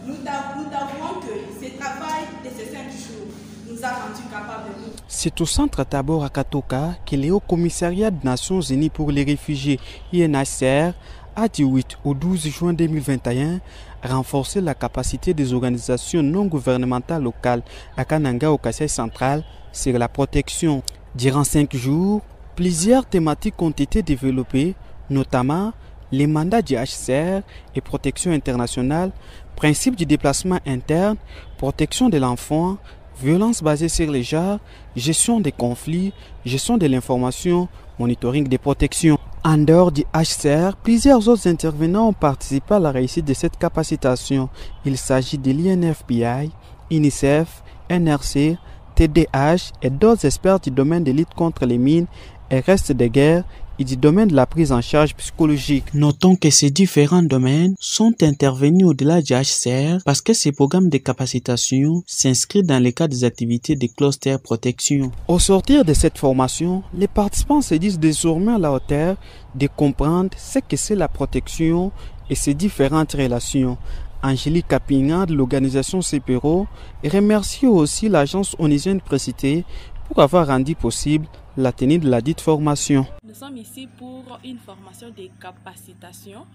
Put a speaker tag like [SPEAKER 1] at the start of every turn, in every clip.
[SPEAKER 1] Nous avouons que ce travail de ces 5 jours nous a rendus capables de nous.
[SPEAKER 2] C'est au centre Tabor à Katoka que le Haut Commissariat des Nations Unies pour les réfugiés UNHCR a du 8 au 12 juin 2021 renforcé la capacité des organisations non gouvernementales locales à Kananga au Kasaï central sur la protection. Durant 5 jours, plusieurs thématiques ont été développées, notamment les mandats du HCR et protection internationale, principe du déplacement interne, protection de l'enfant, violence basée sur les genres, gestion des conflits, gestion de l'information, monitoring des protections. En dehors du HCR, plusieurs autres intervenants ont participé à la réussite de cette capacitation. Il s'agit de l'INFPI, UNICEF, NRC, TDH et d'autres experts du domaine de lutte contre les mines et restes de guerre et du domaine de la prise en charge psychologique. Notons que ces différents domaines sont intervenus au-delà du HCR parce que ces programmes de capacitation s'inscrivent dans le cadre des activités de cluster protection. Au sortir de cette formation, les participants se disent désormais à la hauteur de comprendre ce que c'est la protection et ses différentes relations. Angélique Kapinga de l'organisation CPRO remercie aussi l'agence onusienne précitée pour avoir rendu possible la tenue de la dite formation.
[SPEAKER 1] Nous sommes ici pour une formation de capacitation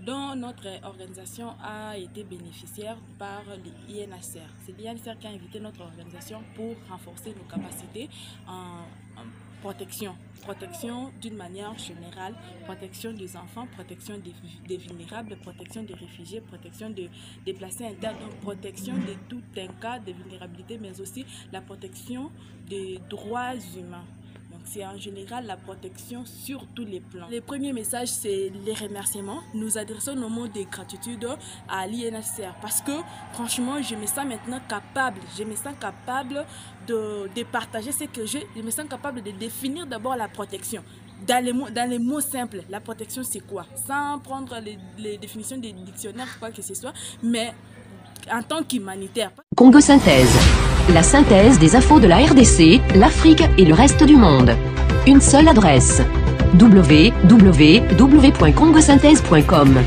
[SPEAKER 1] dont notre organisation a été bénéficiaire par l'INHCR. C'est l'INHCR qui a invité notre organisation pour renforcer nos capacités en protection. Protection d'une manière générale, protection des enfants, protection des vulnérables, protection des réfugiés, protection des déplacés internes, donc protection de tout un cas de vulnérabilité, mais aussi la protection des droits humains. Donc c'est en général la protection sur tous les plans. Le premier message, c'est les remerciements. Nous adressons nos mots de gratitude à l'INHCR parce que franchement, je me sens maintenant capable. Je me sens capable de partager ce que j'ai. Je me sens capable de définir d'abord la protection. Dans les mots simples, la protection c'est quoi? Sans prendre les définitions des dictionnaires, quoi que ce soit, mais en tant qu'humanitaire.
[SPEAKER 3] Congo Synthèse. La synthèse des infos de la RDC, l'Afrique et le reste du monde. Une seule adresse. www.congosynthèse.com.